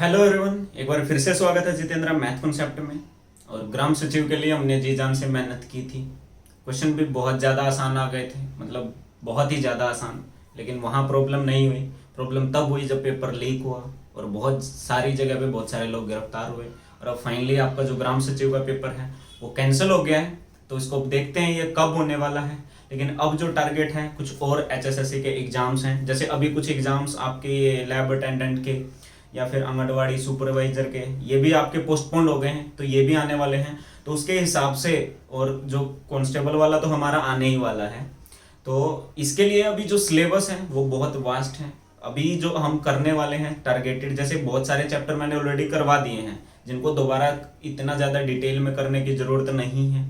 Hello everyone, एक बार फिर से स्वागत है जितेंद्र मैथ कॉन्सेप्ट में। और ग्राम सचिव के लिए हमने जी जान से मेहनत की थी। क्वेश्चन भी बहुत ज़्यादा आसान आ गए थे, मतलब बहुत ही ज़्यादा आसान। लेकिन वहाँ प्रॉब्लम नहीं हुई। प्रॉब्लम तब हुई जब पेपर लीक हुआ और बहुत सारी जगह पे बहुत सारे लोग गिरफ्तार हुए। और अब फाइनली आपका जो ग्राम सचिव का पेपर है वो कैंसिल हो गया है। तो इसको अब देखते हैं ये कब होने वाला है। लेकिन अब जो टारगेट है, कुछ और एचएसएससी के एग्जाम्स हैं, जैसे अभी कुछ एग्जाम्स आपके ये लैब अटेंडेंट के या फिर आंगनवाड़ी सुपरवाइजर के, ये भी आपके पोस्टपोन्ड हो गए हैं, तो ये भी आने वाले हैं। तो उसके हिसाब से, और जो कांस्टेबल वाला तो हमारा आने ही वाला है। तो इसके लिए अभी जो सिलेबस है वो बहुत वास्ट है। अभी जो हम करने वाले हैं टारगेटेड, जैसे बहुत सारे चैप्टर मैंने ऑलरेडी करवा दिए हैं जिनको दोबारा इतना ज़्यादा डिटेल में करने की ज़रूरत नहीं है।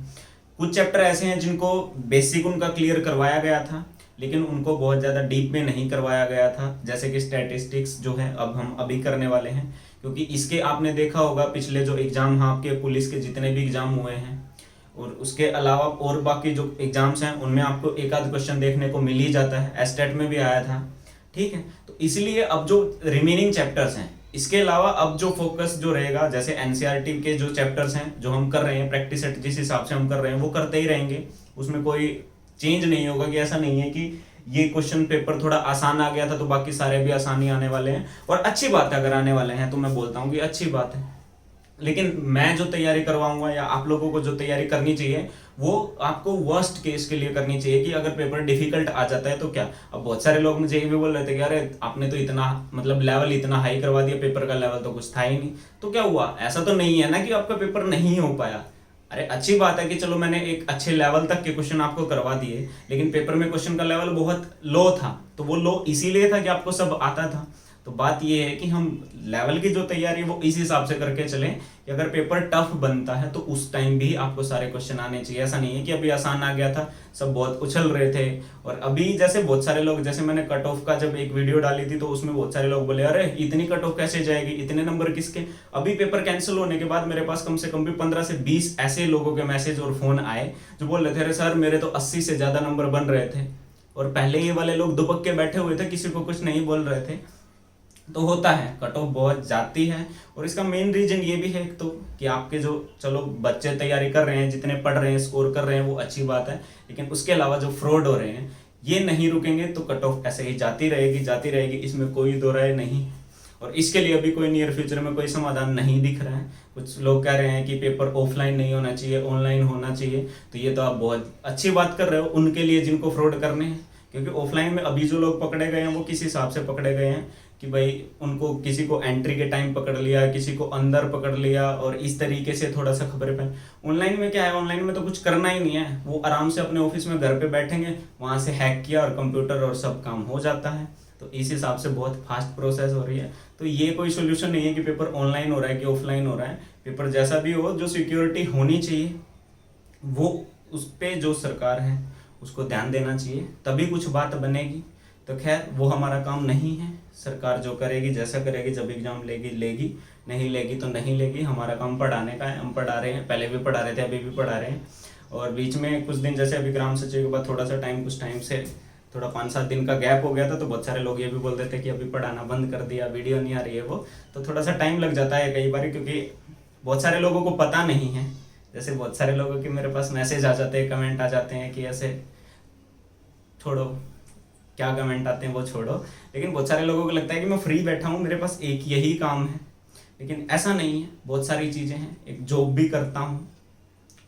कुछ चैप्टर ऐसे हैं जिनको बेसिक उनका क्लियर करवाया गया था, लेकिन उनको बहुत ज़्यादा डीप में नहीं करवाया गया था, जैसे कि स्टैटिस्टिक्स जो है अब हम अभी करने वाले हैं। क्योंकि इसके आपने देखा होगा पिछले जो एग्ज़ाम हाँ आपके पुलिस के जितने भी एग्ज़ाम हुए हैं और उसके अलावा और बाकी जो एग्ज़ाम्स हैं उनमें आपको एक आध क्वेश्चन देखने को मिल ही जाता है। एस्टेट में भी आया था, ठीक है। तो इसलिए अब जो रिमेनिंग चैप्टर्स हैं, इसके अलावा अब जो फोकस जो रहेगा, जैसे एनसीईआरटी के जो चैप्टर्स हैं जो हम कर रहे हैं, प्रैक्टिस सेट जिस हिसाब से हम कर रहे हैं वो करते ही रहेंगे। उसमें कोई चेंज नहीं होगा कि ऐसा नहीं है कि ये क्वेश्चन पेपर थोड़ा आसान आ गया था तो बाकी सारे भी आसानी आने वाले हैं। और अच्छी बात है अगर आने वाले हैं तो मैं बोलता हूँ कि अच्छी बात है। लेकिन मैं जो तैयारी करवाऊंगा या आप लोगों को जो तैयारी करनी चाहिए वो आपको वर्स्ट केस के लिए करनी चाहिए कि अगर पेपर डिफिकल्ट आ जाता है तो क्या। अब बहुत सारे लोग मुझे ये भी बोल रहे थे कि अरे आपने तो इतना मतलब लेवल इतना हाई करवा दिया, पेपर का लेवल तो कुछ था ही नहीं। तो क्या हुआ, ऐसा तो नहीं है ना कि आपका पेपर नहीं हो पाया। अरे अच्छी बात है कि चलो मैंने एक अच्छे लेवल तक के क्वेश्चन आपको करवा दिए, लेकिन पेपर में क्वेश्चन का लेवल बहुत लो था। तो वो लो इसीलिए था कि आपको सब आता था। तो बात ये है कि हम लेवल की जो तैयारी वो इस हिसाब से करके चलें कि अगर पेपर टफ बनता है तो उस टाइम भी आपको सारे क्वेश्चन आने चाहिए। ऐसा नहीं है कि अभी आसान आ गया था, सब बहुत उछल रहे थे। और अभी जैसे बहुत सारे लोग, जैसे मैंने कट ऑफ का जब एक वीडियो डाली थी तो उसमें बहुत सारे लोग बोले अरे इतनी कट ऑफ कैसे जाएगी, इतने नंबर किसके। अभी पेपर कैंसिल होने के बाद मेरे पास कम से कम भी 15 से 20 ऐसे लोगों के मैसेज और फोन आए जो बोल रहे थे अरे सर मेरे तो 80 से ज्यादा नंबर बन रहे थे। और पहले ये वाले लोग दुबक के बैठे हुए थे, किसी को कुछ नहीं बोल रहे थे। तो होता है, कट ऑफ बहुत जाती है। और इसका मेन रीजन ये भी है तो कि आपके जो चलो बच्चे तैयारी कर रहे हैं, जितने पढ़ रहे हैं, स्कोर कर रहे हैं, वो अच्छी बात है। लेकिन उसके अलावा जो फ्रॉड हो रहे हैं ये नहीं रुकेंगे तो कट ऑफ ऐसे ही जाती रहेगी, इसमें कोई दो राय नहीं। और इसके लिए अभी कोई नियर फ्यूचर में कोई समाधान नहीं दिख रहा है। कुछ लोग कह रहे हैं कि पेपर ऑफलाइन नहीं होना चाहिए, ऑनलाइन होना चाहिए। तो ये तो आप बहुत अच्छी बात कर रहे हो उनके लिए जिनको फ्रॉड करने हैं। क्योंकि ऑफलाइन में अभी जो लोग पकड़े गए हैं वो किस हिसाब से पकड़े गए हैं कि भाई उनको किसी को एंट्री के टाइम पकड़ लिया, किसी को अंदर पकड़ लिया और इस तरीके से थोड़ा सा खबरें पाई। ऑनलाइन में क्या है, ऑनलाइन में तो कुछ करना ही नहीं है, वो आराम से अपने ऑफिस में घर पे बैठेंगे, वहाँ से हैक किया और कंप्यूटर और सब काम हो जाता है। तो इस हिसाब से बहुत फास्ट प्रोसेस हो रही है। तो ये कोई सोल्यूशन नहीं है कि पेपर ऑनलाइन हो रहा है कि ऑफलाइन हो रहा है। पेपर जैसा भी हो, जो सिक्योरिटी होनी चाहिए वो उस पर जो सरकार है उसको ध्यान देना चाहिए, तभी कुछ बात बनेगी। तो खैर वो हमारा काम नहीं है, सरकार जो करेगी जैसा करेगी, जब एग्जाम लेगी लेगी, नहीं लेगी तो नहीं लेगी। हमारा काम पढ़ाने का है, हम पढ़ा रहे हैं, पहले भी पढ़ा रहे थे, अभी भी पढ़ा रहे हैं। और बीच में कुछ दिन जैसे अभी ग्राम सचिव के बाद थोड़ा सा टाइम, कुछ टाइम से थोड़ा 5-7 दिन का गैप हो गया था, तो बहुत सारे लोग ये भी बोल देते कि अभी पढ़ाना बंद कर दिया, वीडियो नहीं आ रही है वो। तो थोड़ा सा टाइम लग जाता है कई बार, क्योंकि बहुत सारे लोगों को पता नहीं है। जैसे बहुत सारे लोगों के मेरे पास मैसेज आ जाते हैं, कमेंट आ जाते हैं कि ऐसे, छोड़ो क्या कमेंट आते हैं वो छोड़ो। लेकिन बहुत सारे लोगों को लगता है कि मैं फ्री बैठा हूँ, मेरे पास एक यही काम है। लेकिन ऐसा नहीं है, बहुत सारी चीज़ें हैं, एक जॉब भी करता हूँ,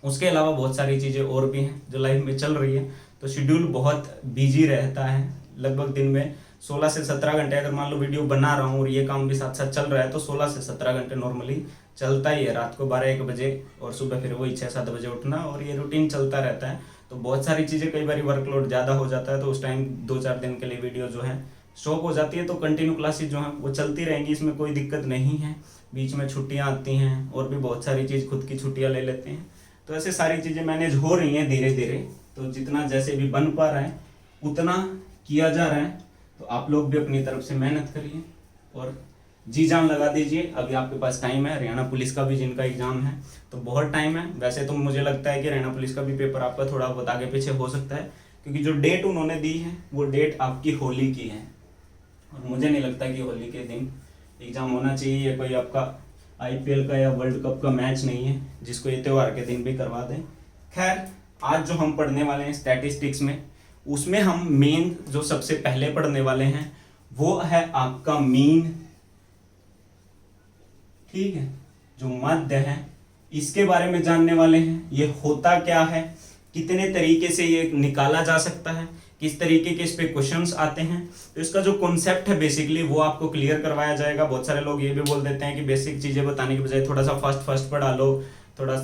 उसके अलावा बहुत सारी चीज़ें और भी हैं जो लाइफ में चल रही है। तो शेड्यूल बहुत बिजी रहता है, लगभग दिन में 16 से 17 घंटे अगर मान लो वीडियो बना रहा हूँ और ये काम भी साथ साथ चल रहा है तो 16 से 17 घंटे नॉर्मली चलता ही है। रात को 12-1 बजे और सुबह फिर वही 6-7 बजे उठना, और ये रूटीन चलता रहता है। तो बहुत सारी चीज़ें, कई बार वर्कलोड ज़्यादा हो जाता है तो उस टाइम 2-4 दिन के लिए वीडियो जो है स्टॉप हो जाती है। तो कंटिन्यू क्लासेज जो हैं वो चलती रहेंगी, इसमें कोई दिक्कत नहीं है। बीच में छुट्टियाँ आती हैं और भी बहुत सारी चीज़, खुद की छुट्टियाँ ले लेते हैं। तो ऐसे सारी चीज़ें मैनेज हो रही हैं धीरे धीरे। तो जितना जैसे भी बन पा रहा है उतना किया जा रहा है। तो आप लोग भी अपनी तरफ से मेहनत करिए और जी जान लगा दीजिए। अभी आपके पास टाइम है, हरियाणा पुलिस का भी जिनका एग्जाम है तो बहुत टाइम है। वैसे तो मुझे लगता है कि हरियाणा पुलिस का भी पेपर आपका थोड़ा बहुत आगे पीछे हो सकता है, क्योंकि जो डेट उन्होंने दी है वो डेट आपकी होली की है। और मुझे नहीं लगता कि होली के दिन एग्जाम होना चाहिए। ये कोई आपका आईपीएल का या वर्ल्ड कप का मैच नहीं है जिसको ये त्योहार के दिन भी करवा दें। खैर, आज जो हम पढ़ने वाले हैं स्टैटिस्टिक्स में, उसमें हम मेन जो सबसे पहले पढ़ने वाले हैं वो है आपका मीन। ठीक है, जो मध्य है इसके बारे में जानने वाले हैं। ये होता क्या है, कितने तरीके से ये निकाला जा सकता है, किस तरीके के इस पे क्वेश्चंस आते हैं, तो इसका जो कॉन्सेप्ट है बेसिकली वो आपको क्लियर करवाया जाएगा। बहुत सारे लोग ये भी बोल देते हैं कि बेसिक चीजें बताने के बजाय थोड़ा सा फर्स्ट पढ़ा लो, थोड़ा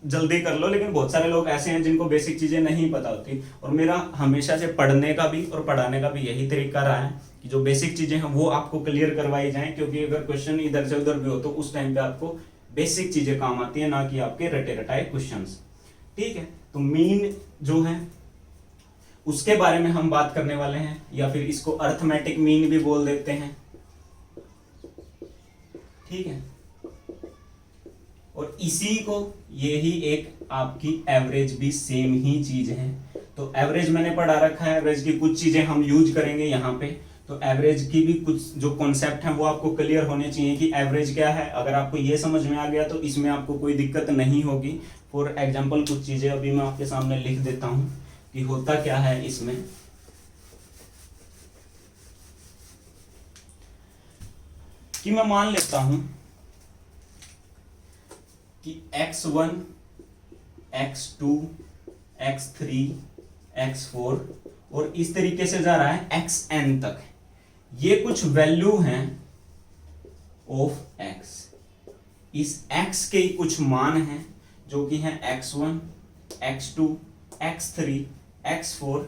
जल्दी कर लो, लेकिन बहुत सारे लोग ऐसे हैं जिनको बेसिक चीजें नहीं पता होती। और मेरा हमेशा से पढ़ने का भी और पढ़ाने का भी यही तरीका रहा है कि जो बेसिक चीजें हैं वो आपको क्लियर करवाई जाएं, क्योंकि अगर क्वेश्चन इधर से उधर भी हो तो उस टाइम पे आपको बेसिक चीजें काम आती है, ना कि आपके रटे रटाए क्वेश्चंस। ठीक है, तो मीन जो है उसके बारे में हम बात करने वाले हैं, या फिर इसको अर्थमेटिक मीन भी बोल देते हैं। ठीक है, और इसी को यही एक आपकी एवरेज भी सेम ही चीज है। तो एवरेज मैंने पढ़ा रखा है, एवरेज की कुछ चीजें हम यूज करेंगे यहाँ पे। तो एवरेज की भी कुछ जो कॉन्सेप्ट है वो आपको क्लियर होने चाहिए कि एवरेज क्या है। अगर आपको ये समझ में आ गया तो इसमें आपको कोई दिक्कत नहीं होगी। फॉर एग्जाम्पल कुछ चीजें अभी मैं आपके सामने लिख देता हूं कि होता क्या है इसमें। कि मैं मान लेता हूं कि x1, x2, x3, x4 और इस तरीके से जा रहा है xn तक। ये कुछ वैल्यू हैं ऑफ x। इस x के कुछ मान हैं जो कि हैं x1, x2, x3, x4,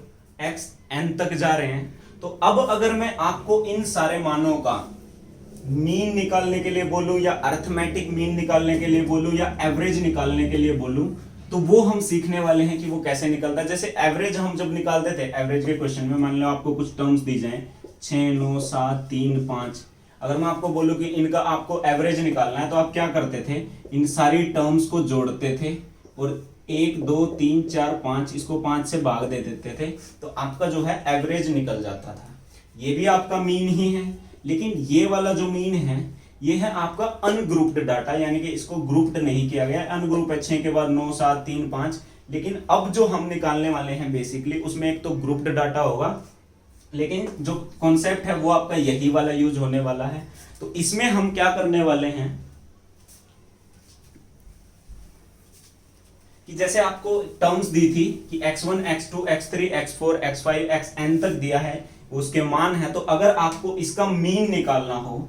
xn तक जा रहे हैं। तो अब अगर मैं आपको इन सारे मानों का मीन निकालने के लिए बोलूं, या अर्थमेटिक मीन निकालने के लिए बोलूं, या एवरेज निकालने के लिए बोलूं, तो वो हम सीखने वाले हैं कि वो कैसे निकलता है। जैसे एवरेज हम जब निकालते थे, एवरेज के क्वेश्चन में मान लो आपको कुछ टर्म्स दी जाए 6, 9, 7, 3, 5, अगर मैं आपको बोलूं कि इनका आपको एवरेज निकालना है तो आप क्या करते थे, इन सारी टर्म्स को जोड़ते थे और 1, 2, 3, 4, 5 इसको 5 से भाग दे देते थे, तो आपका जो है एवरेज निकल जाता था। ये भी आपका मीन ही है, लेकिन ये वाला जो मीन है ये है आपका अनग्रुप्ड डाटा, यानी कि इसको ग्रुप्ड नहीं किया गया। अनग्रुप है 6 के बाद 9, 7, 3, 5। लेकिन अब जो हम निकालने वाले हैं बेसिकली उसमें एक तो ग्रुप्ड डाटा होगा, लेकिन जो कॉन्सेप्ट है वो आपका यही वाला यूज होने वाला है। तो इसमें हम क्या करने वाले हैं कि जैसे आपको टर्म्स दी थी कि x1, x2, x3, x4, x5, xn तक दिया है, उसके मान है। तो अगर आपको इसका मीन निकालना हो,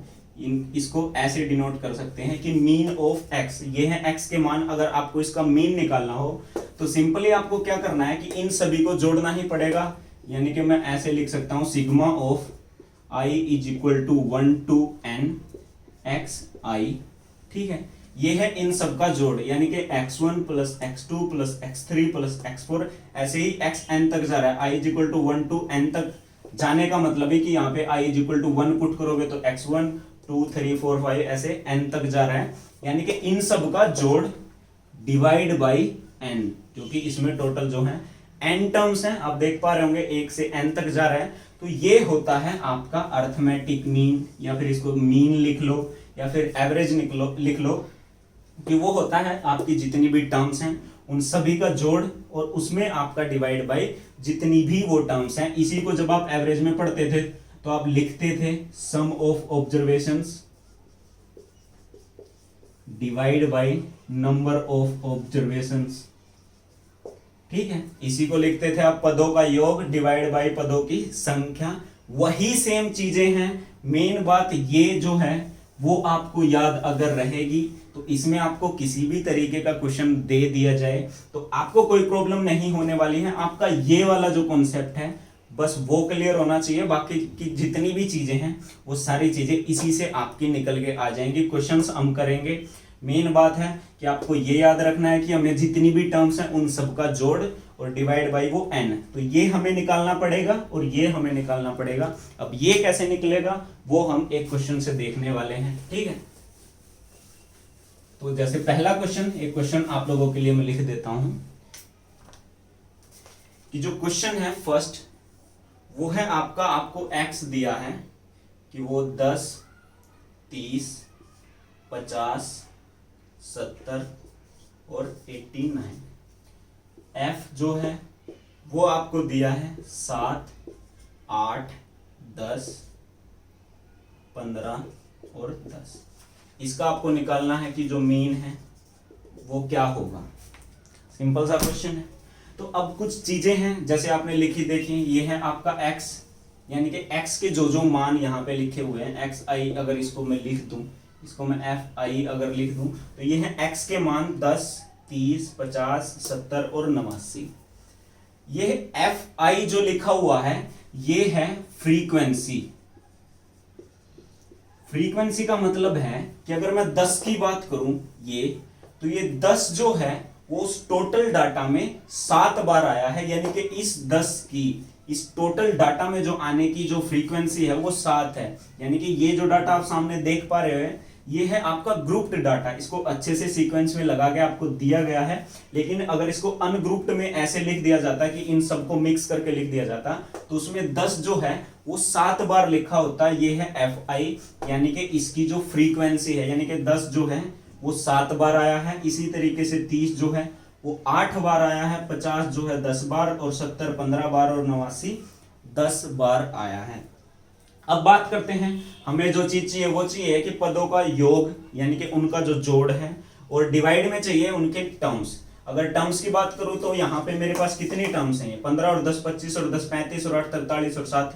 इसको ऐसे डिनोट कर सकते हैं कि मीन ऑफ x, ये है x के मान। अगर आपको इसका मीन निकालना हो तो सिंपली आपको क्या करना है कि इन सभी को जोड़ना ही पड़ेगा। यानी कि मैं ऐसे लिख सकता हूं sigma of i is equal to 1 to n xi। ठीक है, ये है इन सब का जोड़, यानी कि x1 plus x2 plus x3 plus x4, ऐसे ही xn तक जा रहा है। i is equal to 1 to n तक जाने का मतलब है कि यहाँ पे i is equal to 1 put करोगे तो x1, 2, 3, 4, 5 ऐसे n तक जा रहा है। यानी कि इन सब का जोड़ डिवाइड बाई n, जो कि इसमें टोटल जो है n टर्म्स हैं, आप देख पा रहे होंगे 1 से n तक जा रहा है। तो ये होता है आपका अर्थमेटिक मीन, या फिर इसको मीन लिख लो या फिर एवरेज लिख लो कि वो होता है आपकी जितनी भी टर्म्स हैं उन सभी का जोड़ और उसमें आपका डिवाइड बाई जितनी भी वो टर्म्स हैं। इसी को जब आप एवरेज में पढ़ते थे तो आप लिखते थे sum of observations divide by number of observations. ठीक है, इसी को लिखते थे आप पदों का योग डिवाइड बाई पदों की संख्या। वही सेम चीजें हैं। मेन बात ये जो है वो आपको याद अगर रहेगी तो इसमें आपको किसी भी तरीके का क्वेश्चन दे दिया जाए तो आपको कोई प्रॉब्लम नहीं होने वाली है। आपका ये वाला जो कॉन्सेप्ट है बस वो क्लियर होना चाहिए। बाकी की जितनी भी चीजें हैं वो सारी चीजें इसी से आपकी निकल के आ जाएंगी। क्वेश्चंस हम करेंगे। मेन बात है कि आपको ये याद रखना है कि हमें जितनी भी टर्म्स हैं उन सबका जोड़ और डिवाइड बाई वो n, तो ये हमें निकालना पड़ेगा और ये हमें निकालना पड़ेगा। अब ये कैसे निकलेगा वो हम एक क्वेश्चन से देखने वाले हैं। ठीक है, तो जैसे पहला क्वेश्चन, एक क्वेश्चन आप लोगों के लिए मैं लिख देता हूं कि जो क्वेश्चन है फर्स्ट वो है आपका, आपको x दिया है कि वो 10, 30, 50, 70 और 89। एफ जो है वो आपको दिया है 7, 8, 10, 15 और 10। इसका आपको निकालना है कि जो मीन है वो क्या होगा। सिंपल सा क्वेश्चन है। तो अब कुछ चीजें हैं जैसे आपने लिखी देखी, ये है आपका x, यानी कि x के जो जो मान यहाँ पे लिखे हुए हैं एक्स आई, अगर इसको मैं लिख दूं, इसको मैं एफ आई अगर लिख दूं तो ये है x के मान 10, 30, 50, 70 और 89। ये एफ आई जो लिखा हुआ है ये है फ्रीक्वेंसी। फ्रीक्वेंसी का मतलब है कि अगर मैं 10 की बात करूं ये, तो ये 10 जो है वो उस टोटल डाटा में 7 बार आया है, यानी कि इस 10 की इस टोटल डाटा में जो आने की जो फ्रीक्वेंसी है वो 7 है। यानी कि ये जो डाटा आप सामने देख पा रहे हैं ये है आपका ग्रुप्ड डाटा। इसको अच्छे से सीक्वेंस में लगा के आपको दिया गया है, लेकिन अगर इसको अनग्रुप्ड में ऐसे लिख दिया जाता कि इन सबको मिक्स करके लिख दिया जाता तो उसमें 10 जो है वो 7 बार लिखा होता। ये है एफ आई, यानी कि इसकी जो फ्रीक्वेंसी है, यानी कि 10 जो है वो 7 बार आया है। इसी तरीके से 30 जो है वो 8 बार आया है, 50 जो है 10 बार और 70 15 बार और 89 10 बार आया है। अब बात करते हैं, हमें जो चीज चाहिए वो चाहिए कि पदों का योग, यानी कि उनका जो जोड़ है, और डिवाइड में चाहिए उनके टर्म्स। अगर टर्म्स की बात करूं तो यहाँ पे मेरे पास कितनी टर्म्स हैं, 15 और 10 25 और 10 35 और 8 43 और 7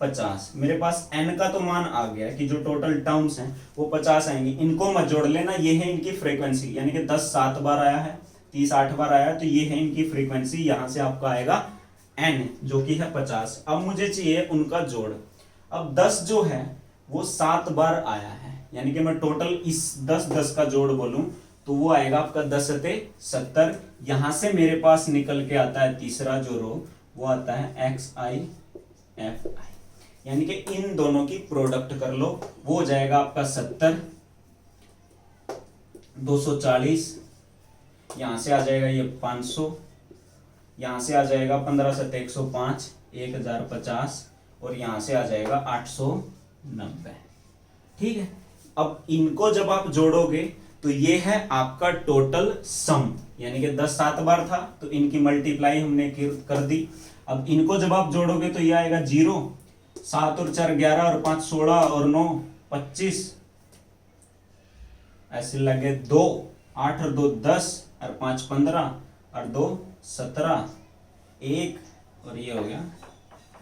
50। मेरे पास n का तो मान आ गया कि जो टोटल टर्म्स हैं वो 50 आएंगी। इनको मत जोड़ लेना, ये है इनकी फ्रीक्वेंसी, यानी कि 10 7 बार आया है, 30 8 बार आया है, तो ये है इनकी फ्रीक्वेंसी। यहां से आपका आएगा n जो कि है 50। अब मुझे चाहिए उनका जोड़। अब 10 जो है वो 7 बार आया है, यानी कि मैं टोटल इस 10 का जोड़ बोलूं तो वो आएगा आपका 10 सते 70। यहां से मेरे पास निकल के आता है तीसरा जो रो, वो आता है एक्स आई एफ आई, यानी कि इन दोनों की प्रोडक्ट कर लो, वो हो जाएगा आपका 70, 240, यहां से आ जाएगा ये 500, यहां से आ जाएगा 15 सते 105, 1050 और यहां से आ जाएगा 890। ठीक है। अब इनको जब आप जोड़ोगे तो ये है आपका टोटल सम, यानी कि 10 7 बार था तो इनकी मल्टीप्लाई हमने कर दी। अब इनको जब आप जोड़ोगे तो ये आएगा 0, 7 और 4 11 और 5 16 और 9 25, ऐसे लगे 2, 8 और 2 10 और 5 15 और 2 17, 1 और ये हो गया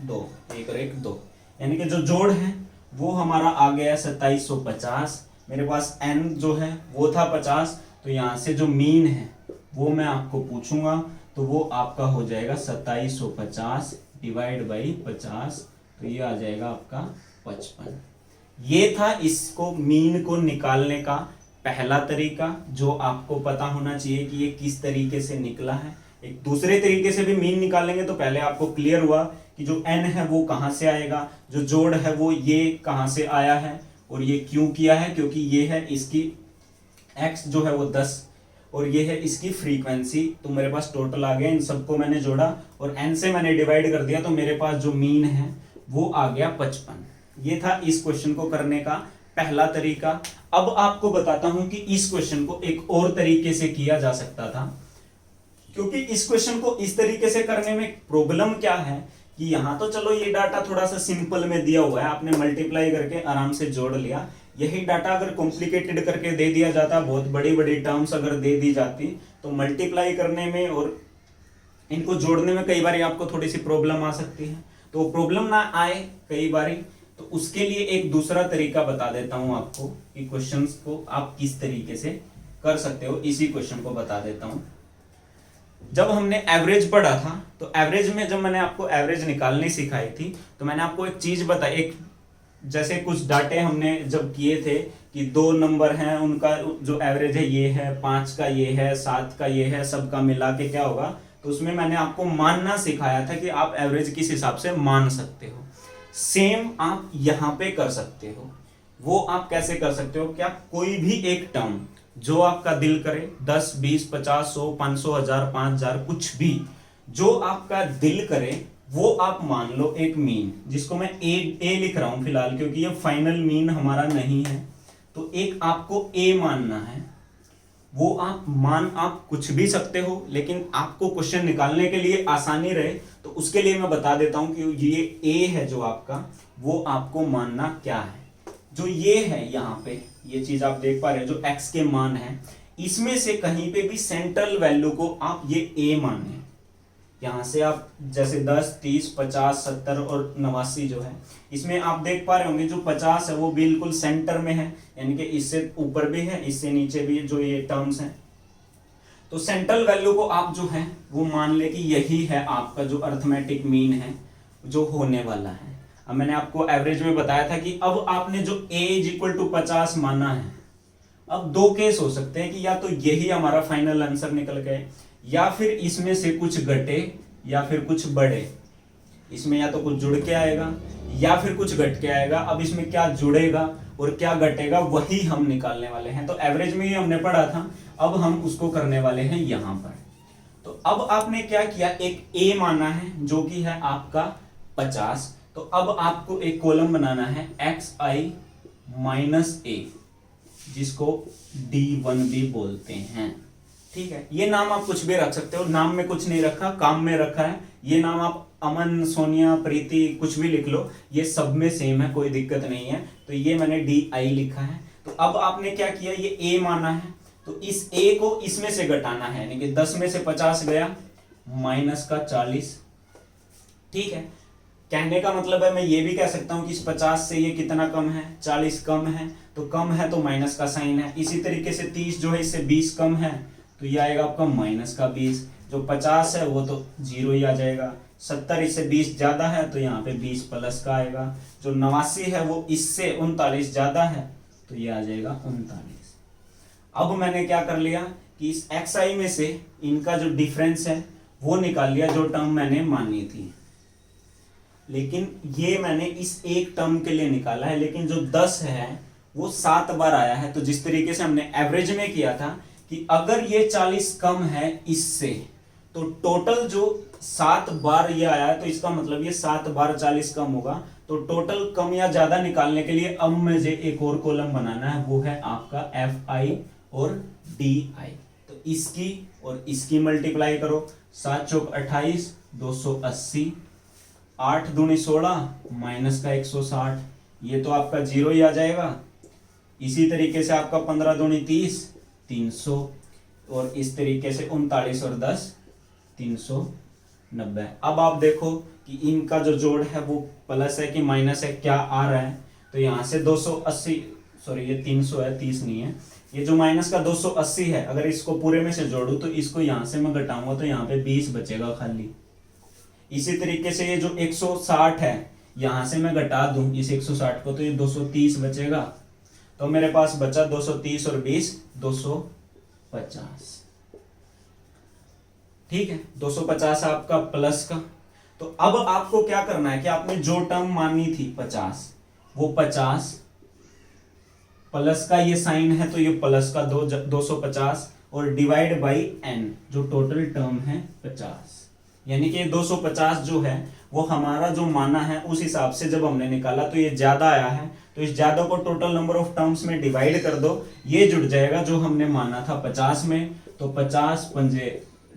2, 1 और 1 2, यानी कि जो जोड़ है वो हमारा आ गया 2750। मेरे पास n जो है वो था 50, तो यहाँ से जो मीन है वो मैं आपको पूछूंगा, तो वो आपका हो जाएगा 2750 डिवाइड बाई 50, तो ये आ जाएगा आपका 55। ये था इसको मीन को निकालने का पहला तरीका, जो आपको पता होना चाहिए कि ये किस तरीके से निकला है। एक दूसरे तरीके से भी मीन निकालेंगे तो पहले आपको क्लियर हुआ कि जो n है वो कहां से आएगा, जो जोड़ है वो ये कहां से आया है, और ये क्यों किया है, क्योंकि ये है इसकी x जो है वो 10 और ये है इसकी फ्रीक्वेंसी। तो मेरे पास टोटल आ गया, इन सबको मैंने जोड़ा और n से मैंने डिवाइड कर दिया, तो मेरे पास जो मीन है वो आ गया 55। ये था इस क्वेश्चन को करने का पहला तरीका। अब आपको बताता हूं कि इस क्वेश्चन को एक और तरीके से किया जा सकता था, क्योंकि इस क्वेश्चन को इस तरीके से करने में प्रॉब्लम क्या है कि यहाँ तो चलो ये डाटा थोड़ा सा सिंपल में दिया हुआ है, आपने मल्टीप्लाई करके आराम से जोड़ लिया। यही डाटा अगर कॉम्प्लिकेटेड करके दे दिया जाता, बहुत बड़ी बड़ी टर्म्स अगर दे दी जाती, तो मल्टीप्लाई करने में और इनको जोड़ने में कई बार आपको थोड़ी सी प्रॉब्लम आ सकती है। तो प्रॉब्लम ना आए कई बार, तो उसके लिए एक दूसरा तरीका बता देता हूं आपको कि क्वेश्चंस को आप किस तरीके से कर सकते हो। इसी क्वेश्चन को बता देता हूं। जब हमने एवरेज पढ़ा था तो एवरेज में जब मैंने आपको एवरेज निकालनी सिखाई थी तो मैंने आपको एक चीज बताई, एक जैसे कुछ डाटे हमने जब किए थे कि 2 नंबर हैं उनका जो एवरेज है ये है, 5 का ये है, 7 का ये है, सबका मिला के क्या होगा, तो उसमें मैंने आपको मानना सिखाया था कि आप एवरेज किस हिसाब से मान सकते हो। सेम आप यहाँ पे कर सकते हो। वो आप कैसे कर सकते हो, क्या कोई भी एक टर्म जो आपका दिल करे, 10 20 50 100 500 1000 5000 कुछ भी जो आपका दिल करे वो आप मान लो एक मीन, जिसको मैं ए लिख रहा हूं फिलहाल क्योंकि ये फाइनल मीन हमारा नहीं है। तो एक आपको ए मानना है, वो आप कुछ भी सकते हो, लेकिन आपको क्वेश्चन निकालने के लिए आसानी रहे तो उसके लिए मैं बता देता हूं कि ये ए है जो आपका, वो आपको मानना क्या है। जो ये है यहाँ पे, ये चीज आप देख पा रहे हो जो एक्स के मान है, इसमें से कहीं पे भी सेंट्रल वैल्यू को आप ये ए माने। यहां से आप जैसे 10, 30, 50, 70 और 89 जो है, इसमें आप देख पा रहे होंगे जो 50 है वो बिल्कुल सेंटर में है, यानी कि इससे ऊपर भी है, इससे नीचे भी जो ये टर्म्स हैं। तो सेंट्रल वैल्यू को आप जो है वो मान ले कि यही है आपका जो अर्थमेटिक मीन है जो होने वाला है। अब मैंने आपको एवरेज में बताया था कि अब आपने जो a = 50 माना है, अब दो केस हो सकते हैं कि या तो यही हमारा फाइनल आंसर निकल गए, या फिर इसमें से कुछ घटे या फिर कुछ बढ़े। इसमें या तो कुछ जुड़ के आएगा या फिर कुछ घट के आएगा। अब इसमें क्या जुड़ेगा और क्या घटेगा वही हम निकालने वाले हैं। तो एवरेज में ही हमने पढ़ा था, अब हम उसको करने वाले हैं यहां पर। तो अब आपने क्या किया, एक ए माना है जो कि है आपका 50। तो अब आपको एक कॉलम बनाना है xi - a, जिसको D1 भी बोलते हैं। ठीक है, ये नाम आप कुछ भी रख सकते हो, नाम में कुछ नहीं रखा, काम में रखा है। ये नाम आप अमन, सोनिया, प्रीति कुछ भी लिख लो, ये सब में सेम है, कोई दिक्कत नहीं है। तो ये मैंने DI लिखा है। तो अब आपने क्या किया, ये A माना है, तो इस A को इसमें से घटाना है, यानी कि 10 में से 50 गया, -40। ठीक है, कहने का मतलब है मैं ये भी कह सकता हूं कि इस 50 से ये कितना कम है, 40 कम है, तो कम है तो माइनस का साइन है। इसी तरीके से 30 जो है इससे 20 कम है, तो ये आएगा आपका -20। जो 50 है वो तो 0 ही आ जाएगा। 70 इससे 20 ज्यादा है तो यहाँ पे 20 प्लस का आएगा। जो 89 है वो इससे 39 ज्यादा है, तो ये आ जाएगा 39। अब मैंने क्या कर लिया कि इस xi में से इनका जो डिफरेंस है वो निकाल लिया, जो टर्म मैंने मानी थी। लेकिन ये मैंने इस एक टर्म के लिए निकाला है, लेकिन जो 10 है वो 7 बार आया है। तो जिस तरीके से हमने एवरेज में किया था कि अगर ये 40 कम है इससे, तो टोटल जो 7 बार ये आया है, तो इसका मतलब ये 7 बार 40 कम होगा। तो टोटल कम या ज्यादा निकालने के लिए अब मुझे एक और कॉलम बनाना है, वो है आपका fi और di। तो इसकी और इसकी मल्टीप्लाई करो, 7 चौक 28, 280, 8 दूनी 16, माइनस का 160, ये तो आपका 0 ही आ जाएगा। इसी तरीके से आपका 15 दूनी 30, 300, और इस तरीके से 39 और 10, 390। अब आप देखो कि इनका जो जोड़ है वो प्लस है कि माइनस है, क्या आ रहा है। तो यहाँ से 280, सॉरी ये 300 है, 30 नहीं है। ये जो माइनस का 280 है, अगर इसको पूरे में से जोड़ू तो इसको यहाँ से मैं घटाऊंगा तो यहाँ पे 20 बचेगा खाली। इसी तरीके से ये जो 160 है, यहां से मैं घटा दूं इस 160 को, तो ये 230 बचेगा। तो मेरे पास बचा 230 और 20, 250। ठीक है, 250 आपका प्लस का। तो अब आपको क्या करना है कि आपने जो टर्म मानी थी 50, वो 50 प्लस का ये साइन है, तो ये प्लस का 250 और डिवाइड बाई n, जो टोटल टर्म है 50। यानी कि 250 जो है वो हमारा जो माना है उस हिसाब से जब हमने निकाला तो ये ज्यादा आया है, तो इस ज्यादा को टोटल नंबर ऑफ टर्म्स में डिवाइड कर दो, ये जुड़ जाएगा जो हमने माना था 50 में। तो 50 पंजे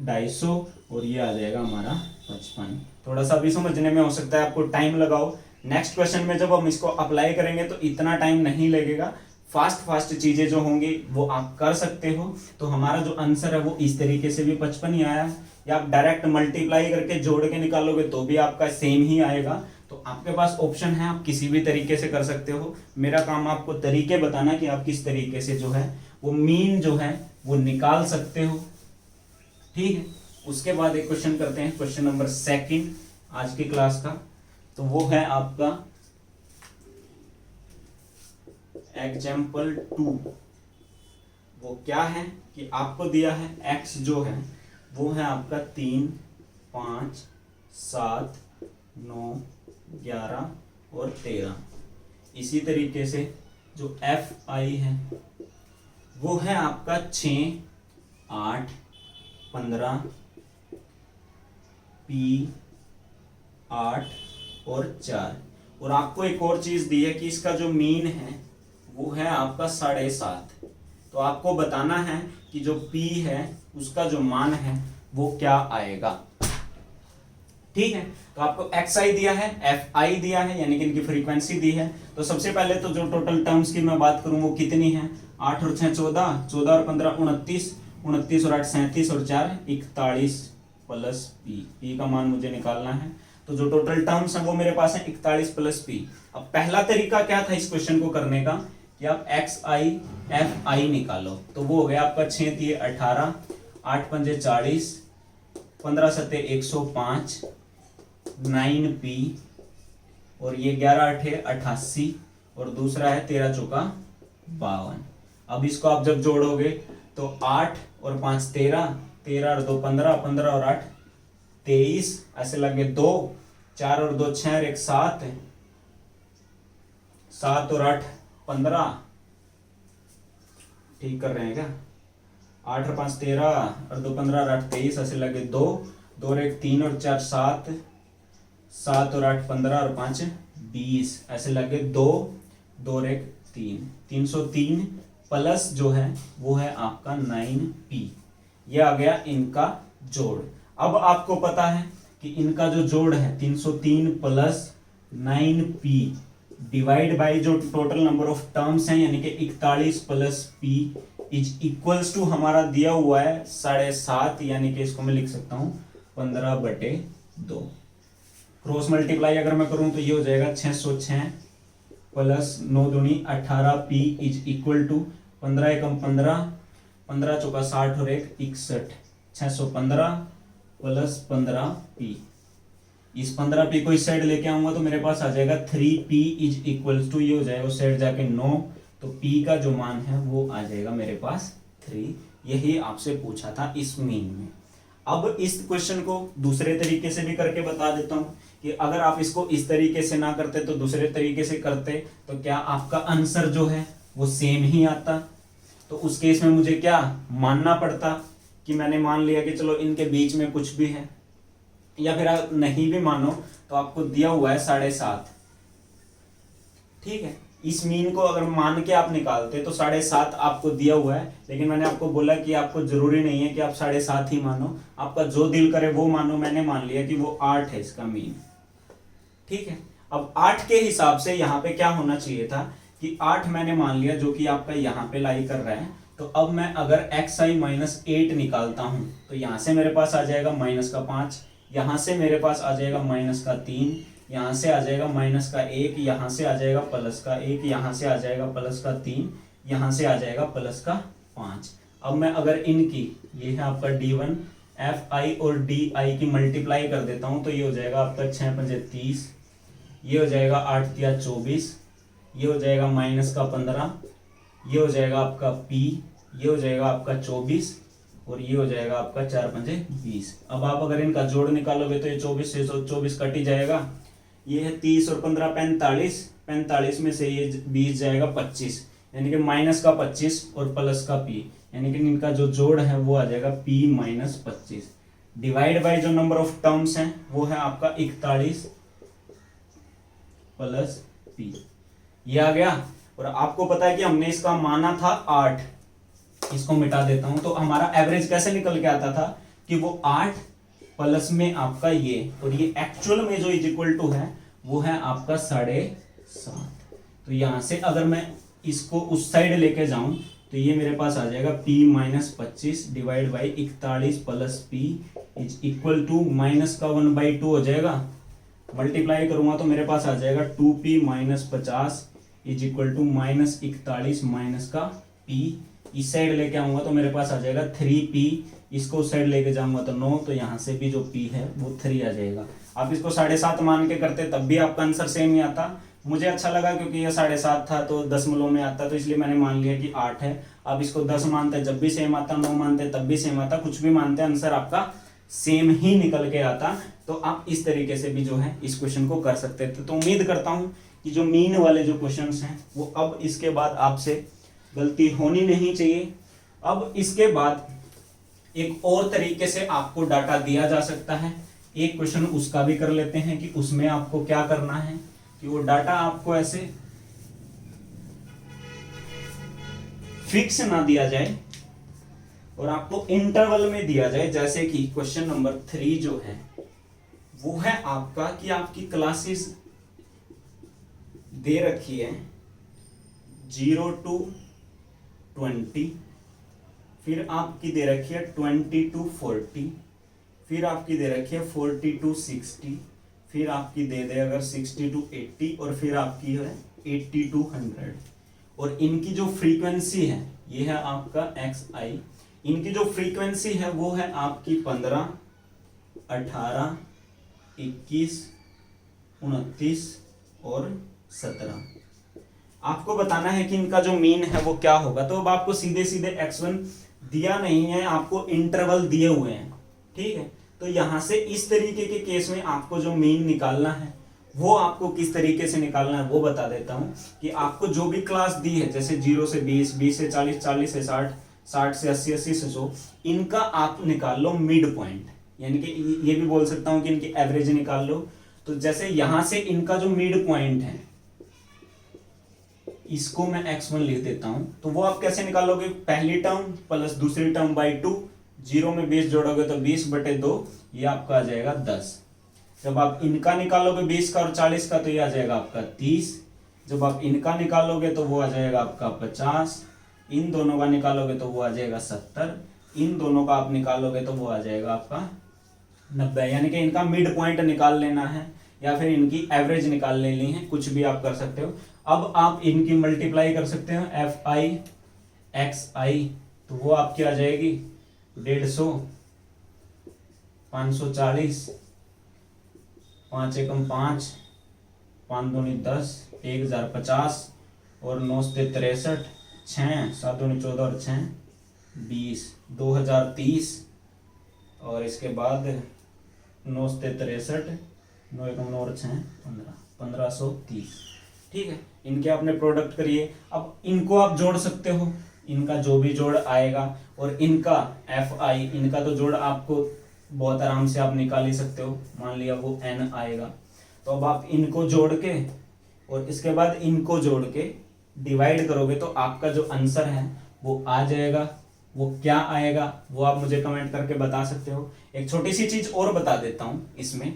250 और ये आ जाएगा हमारा 55। थोड़ा सा भी समझने में हो सकता है आपको टाइम लगाओ, नेक्स्ट क्वेश्चन में जब हम इसको अप्लाई करेंगे तो इतना टाइम नहीं लगेगा। फास्ट चीजें जो होंगी वो आप कर सकते हो। तो हमारा जो आंसर है वो इस तरीके से भी 55 ही आया, या आप डायरेक्ट मल्टीप्लाई करके जोड़ के निकालोगे तो भी आपका सेम ही आएगा। तो आपके पास ऑप्शन है, आप किसी भी तरीके से कर सकते हो। मेरा काम आपको तरीके बताना कि आप किस तरीके से जो है वो मीन जो है वो निकाल सकते हो। ठीक है, उसके बाद एक क्वेश्चन करते हैं, क्वेश्चन नंबर 2 आज की क्लास का। तो वो है आपका एग्जाम्पल 2। वो क्या है कि आपको दिया है x जो है वो है आपका 3, 5, 7, 9, 11 और 13। इसी तरीके से जो fi है वो है आपका 6, 8, 15, p 8 और 4। और आपको एक और चीज दी है कि इसका जो मीन है वो है आपका 7.5। तो आपको बताना है कि जो P है उसका जो मान है वो क्या आएगा। ठीक है, तो आपको XI दिया है, FI दिया है, यानी कि इनकी फ्रीक्वेंसी दी है। तो सबसे पहले तो जो टोटल टर्म्स की मैं बात करूं वो कितनी है, 8 और 6 14, 14 और 15 29, 29 और 8 37 और 4 41 प्लस P का मान मुझे निकालना है। तो जो टोटल टर्म्स हैं वो मेरे पास है 41 प्लस P। अब पहला तरीका क्या था इस क्वेश्चन को करने का कि आप XI FI निकालो। तो वो हो गया आपका 6 3 18, 8 5 40, 15 7 105, 9P और ये 11 8 88 और दूसरा है 13 चौका 52। अब इसको आप जब जोड़ोगे तो 8 और 5 13, 13 और 2 15, 15 और 8 23, ऐसे लगे 2, 4 और 2 6 और 1 7, 7 और 8 15, ठीक कर रहे हैं क्या, 8 और 5 13 और 2 15 और 8 23, ऐसे लगे 2, 2 और 1 3 और 4 7, 7 और 8 15 और 5 20, ऐसे लगे 2, 2 और 1 3, 303 प्लस जो है वो है आपका 9P। ये आ गया इनका जोड़। अब आपको पता है कि इनका जो जोड़ है 303 प्लस 9P डिवाइड बाय जो टोटल नंबर ऑफ टर्म्स हैं यानी कि 41 plus P is equals to हमारा दिया हुआ है 7.5, यानी कि इसको मैं लिख सकता हूं 15/2। क्रॉस मल्टीप्लाई अगर मैं करूं तो ये हो जाएगा 606 प्लस 9 दूनी 18P इज इक्वल टू 15 एकम 15, 15 चौका 60 और 1 61, 615 प्लस 15P। इस 15P को इस साइड लेके आऊंगा तो मेरे पास आ जाएगा 3P इज इक्वल टू, ये हो जाएगा उस साइड जाके 9, तो P का जो मान है वो आ जाएगा मेरे पास 3। यही आपसे पूछा था इस मीन में। अब इस क्वेश्चन को दूसरे तरीके से भी करके बता देता हूं कि अगर आप इसको इस तरीके से ना करते तो दूसरे तरीके से करते तो क्या आपका आंसर जो है वो सेम ही आता। तो उस केस में मुझे क्या मानना पड़ता कि मैंने मान लिया कि चलो इनके बीच में कुछ भी है, या फिर आप नहीं भी मानो तो आपको दिया हुआ है 7.5। ठीक है, इस मीन को अगर मान के आप निकालते तो 7.5 आपको दिया हुआ है, लेकिन मैंने आपको बोला कि आपको जरूरी नहीं है कि आप 7.5 ही मानो, आपका जो दिल करे वो मानो। मैंने मान लिया कि वो 8 है इसका मीन। ठीक है, अब 8 के हिसाब से यहाँ पे क्या होना चाहिए था कि 8 मैंने मान लिया जो कि आपका यहाँ पे लाई कर रहा है। तो अब मैं अगर XI माइनस 8 निकालता हूं तो यहां से मेरे पास आ जाएगा -5, यहां से मेरे पास आ जाएगा -3, यहां से आ जाएगा -1, यहां से आ जाएगा +1, यहां से आ जाएगा +3, यहां से आ जाएगा +5। अब मैं अगर इनकी, ये है आपका D1 FI और DI की मल्टीप्लाई कर देता हूं तो ये हो जाएगा आपका 6 5 30, ये हो जाएगा 8 3 24, ये हो जाएगा -15, ये हो जाएगा आपका P, ये हो जाएगा आपका 24 और ये हो जाएगा आपका 4 5 20। अब आप अगर इनका जोड़ निकालोगे तो ये 24 से 24 कट ही जाएगा। ये है 30 और 15 45, 45 में से ये 20 जाएगा 25, यानी कि -25 और +P, यानी कि इनका जो जोड़ है वो आ जाएगा P - 25 डिवाइड बाय जो नंबर ऑफ टर्म्स हैं वो है आपका 41 प्लस P। ये आ गया। और आपको पता है कि हमने इसका माना था 8, इसको मिटा देता हूं तो हमारा एवरेज कैसे निकल के आता था कि वो 8 प्लस में आपका ये, और ये एक्चुअल में जो इज इक्वल टू है वो है आपका 7.5। तो यहां से अगर मैं इसको उस साइड लेके जाऊं तो ये मेरे पास आ जाएगा P - 25 divide by 41 plus P is equal to minus का 1/2 हो जाएगा। मल्टीप्लाई करूंगा तो मेरे पास आ जाएगा 2P - 50 is equal to -41 minus का P। इस साइड लेके आऊंगा तो मेरे पास आ जाएगा 3P, इसको उस साइड लेके जाऊंगा तो 9, तो यहाँ से भी जो P है वो 3 आ जाएगा। आप इसको 7.5 मान के करते तब भी आपका आंसर सेम ही आता। मुझे अच्छा लगा क्योंकि ये 7.5 था तो दशमलव में आता, तो इसलिए मैंने मान लिया कि 8 है। अब इसको 10 मानते जब भी सेम आता, 9 मानते तब भी सेम आता, कुछ भी मानते आंसर आपका सेम ही निकल के आता। तो आप इस तरीके से भी जो है इस क्वेश्चन को कर सकते थे। तो उम्मीद करता हूं कि जो मीन वाले जो क्वेश्चंस हैं वो अब इसके बाद आपसे गलती होनी नहीं चाहिए। अब इसके बाद एक और तरीके से आपको डाटा दिया जा सकता है। एक क्वेश्चन उसका भी कर लेते हैं कि उसमें आपको क्या करना है कि वो डाटा आपको ऐसे फिक्स ना दिया जाए और आपको इंटरवल में दिया जाए, जैसे कि क्वेश्चन नंबर 3 जो है वो है आपका कि आपकी क्लासेस दे रखी है 0 to 20, फिर आपकी दे रखी है 20 to 40, फिर आपकी दे रखी है 40 to 60, फिर आपकी दे दे अगर 60 to 80, और फिर आपकी है 80 to 100। और इनकी जो फ्रीक्वेंसी है ये है आपका XI। इनकी जो फ्रीक्वेंसी है वो है आपकी 15, 18, 21, 29 और 17। आपको बताना है कि इनका जो मीन है वो क्या होगा। तो अब आपको सीधे सीधे x1 दिया नहीं है, आपको इंटरवल दिए हुए हैं, ठीक है। तो यहां से इस तरीके के केस में आपको जो मीन निकालना है वो आपको किस तरीके से निकालना है वो बता देता हूं कि आपको जो भी क्लास दी है, जैसे 0 से 20, 20 से 40, 40 से 60, 60 से 80, 80 से 100, इनका आप निकाल लो मिड पॉइंट, यानी कि ये भी बोल सकता हूं कि इनकी एवरेज निकाल लो। तो जैसे यहां से इनका जो मिड पॉइंट है इसको मैं x1 लिख देता हूं। तो वो आप कैसे निकालोगे, पहली टर्म प्लस दूसरी टर्म बाई 2, 0 में 20 जोड़ोगे तो 20/2, ये आपका आ जाएगा 10। जब आप इनका निकालोगे 20 का और 40 का तो ये आ जाएगा आपका 30। जब आप इनका निकालोगे तो वो आ जाएगा आपका 50। इन दोनों का निकालोगे तो वो आ जाएगा 70। इन दोनों का आप निकालोगे तो वो आ जाएगा आपका 90। यानी कि इनका मिड पॉइंट निकाल लेना है या फिर इनकी एवरेज निकाल लेनी है, कुछ भी आप कर सकते हो। अब आप इनकी मल्टीप्लाई कर सकते हो FI XI, तो वो आपकी आ जाएगी 150, 540, 5 एकम 5, 5 दूनी 10, 1050 और 9 से 63, 6, 7 दूनी 14 और 6 20, 2030 और इसके बाद 9 से 63, 9 एकम 9 और 6 15, 1530। ठीक है, इनके आपने प्रोडक्ट करिए। अब इनको आप जोड़ सकते हो, इनका जो भी जोड़ आएगा, और इनका FI, इनका तो जोड़ आपको बहुत आराम से आप निकाल ही सकते हो। मान लिया वो N आएगा, तो अब आप इनको जोड़ के और इसके बाद इनको जोड़ के डिवाइड करोगे तो आपका जो आंसर है वो आ जाएगा। वो क्या आएगा वो आप मुझे कमेंट करके बता सकते हो। एक छोटी सी चीज और बता देता हूँ इसमें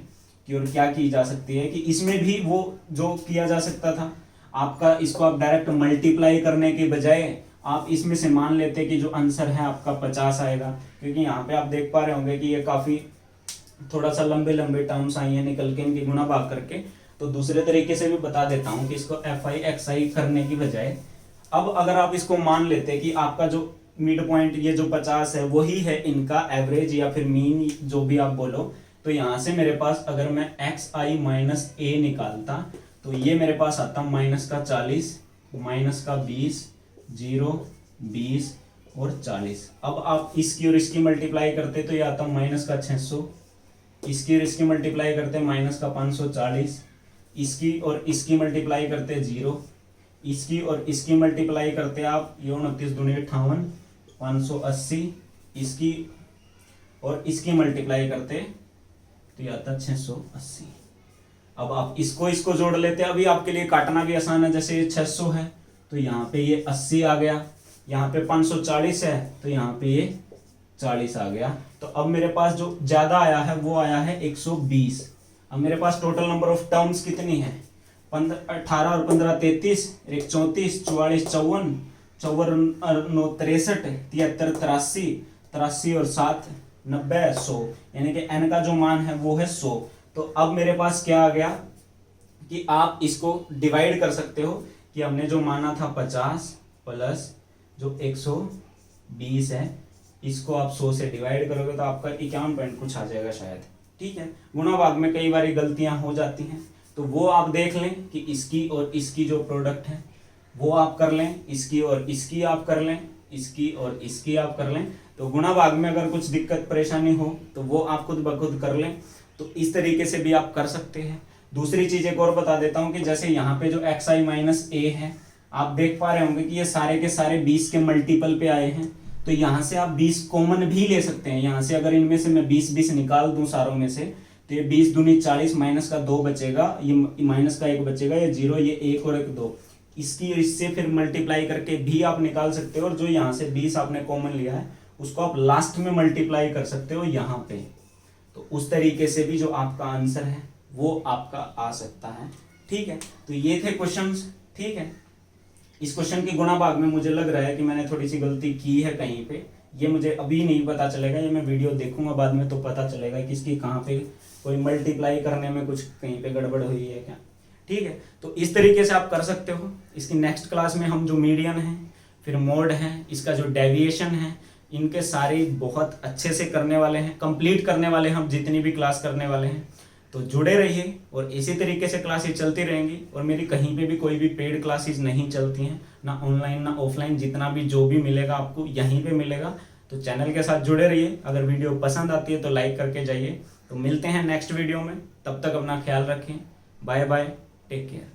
कि और क्या की जा सकती है, कि इसमें भी वो जो किया जा सकता था आपका, इसको आप डायरेक्ट मल्टीप्लाई करने के बजाय आप इसमें से मान लेते कि जो आंसर है आपका 50 आएगा, क्योंकि यहाँ पे आप देख पा रहे होंगे कि ये काफी थोड़ा सा लंबे लंबे टर्म्स आई हैं निकल के इनकी गुणा भाग करके। तो दूसरे तरीके से भी बता देता हूँ कि इसको FI XI करने की बजाय अब अगर आप इसको मान लेते कि आपका जो मिड पॉइंट ये जो 50 है वही है इनका एवरेज या फिर मीन, जो भी आप बोलो, तो यहाँ से मेरे पास अगर मैं XI माइनस A निकालता तो ये मेरे पास आता माइनस का 40, माइनस का 20, 0, 20 और 40। अब आप इसकी और इसकी मल्टीप्लाई करते तो ये आता माइनस का 600, इसकी और इसकी मल्टीप्लाई करते माइनस का 540, इसकी और इसकी मल्टीप्लाई करते 0, इसकी और इसकी मल्टीप्लाई करते आप ये 29 दूनी 58, 580, इसकी और इसकी मल्टीप्लाई करते तो ये आता 680। अब आप इसको इसको जोड़ लेते हैं, अभी आपके लिए काटना भी आसान है। जैसे ये 600 है तो यहाँ पे ये 80 आ गया, यहाँ पे 540 है तो यहाँ पे ये 40 आ गया। तो अब मेरे पास जो ज्यादा आया है वो आया है 120। अब मेरे पास टोटल नंबर ऑफ टर्म्स कितनी है, 18 और 15 33, 1 34, 44 54, 54 9 63, 73 83, 83 और 7 90, 100, यानी कि n का जो मान है वो है 100। तो अब मेरे पास क्या आ गया कि आप इसको डिवाइड कर सकते हो कि हमने जो माना था 50 प्लस जो 120 है, इसको आप 100 से डिवाइड करोगे तो आपका 51 पॉइंट कुछ आ जाएगा शायद। ठीक है, गुणा भाग में कई बार गलतियां हो जाती हैं, तो वो आप देख लें कि इसकी और इसकी जो प्रोडक्ट है वो आप कर लें, इसकी और इसकी आप कर लें, इसकी और इसकी आप कर लें। तो गुणा भाग में अगर कुछ दिक्कत परेशानी हो तो वो आप खुद ब खुद कर लें। तो इस तरीके से भी आप कर सकते हैं। दूसरी चीज एक और बता देता हूं कि जैसे यहाँ पे जो XI माइनस A है, आप देख पा रहे होंगे कि ये सारे के सारे 20 के मल्टीपल पे आए हैं, तो यहाँ से आप 20 कॉमन भी ले सकते हैं। यहाँ से अगर इनमें से मैं 20 निकाल दूं सारों में से तो ये 20 दूनी 40, माइनस का 2 बचेगा, ये माइनस का 1 बचेगा, ये 0, ये 1 और 1 2, इसकी इससे फिर मल्टीप्लाई करके भी आप निकाल सकते हो, और जो यहाँ से 20 आपने कॉमन लिया है उसको आप लास्ट में मल्टीप्लाई कर सकते हो यहाँ पे। तो उस तरीके से भी जो आपका आंसर है वो आपका आ सकता है। ठीक है, तो ये थे क्वेश्चंस। ठीक है, इस क्वेश्चन के गुणा भाग में मुझे लग रहा है कि मैंने थोड़ी सी गलती की है कहीं पे, ये मुझे अभी नहीं पता चलेगा, ये मैं वीडियो देखूंगा बाद में तो पता चलेगा कि इसकी कहाँ पे कोई मल्टीप्लाई करने में कुछ कहीं पे गड़बड़ हुई है क्या। ठीक है, तो इस तरीके से आप कर सकते हो। इसकी नेक्स्ट क्लास में हम जो मीडियन है, फिर मोड है, इसका जो डेविएशन है, इनके सारे बहुत अच्छे से करने वाले हैं, कंप्लीट करने वाले हैं हम जितनी भी क्लास करने वाले हैं। तो जुड़े रहिए और इसी तरीके से क्लासेस चलती रहेंगी। और मेरी कहीं पे भी कोई भी पेड क्लासेस नहीं चलती हैं, ना ऑनलाइन ना ऑफलाइन, जितना भी जो भी मिलेगा आपको यहीं पे मिलेगा। तो चैनल के साथ जुड़े रहिए। अगर वीडियो पसंद आती है तो लाइक करके जाइए। तो मिलते हैं नेक्स्ट वीडियो में, तब तक अपना ख्याल रखें। Bye bye, take care.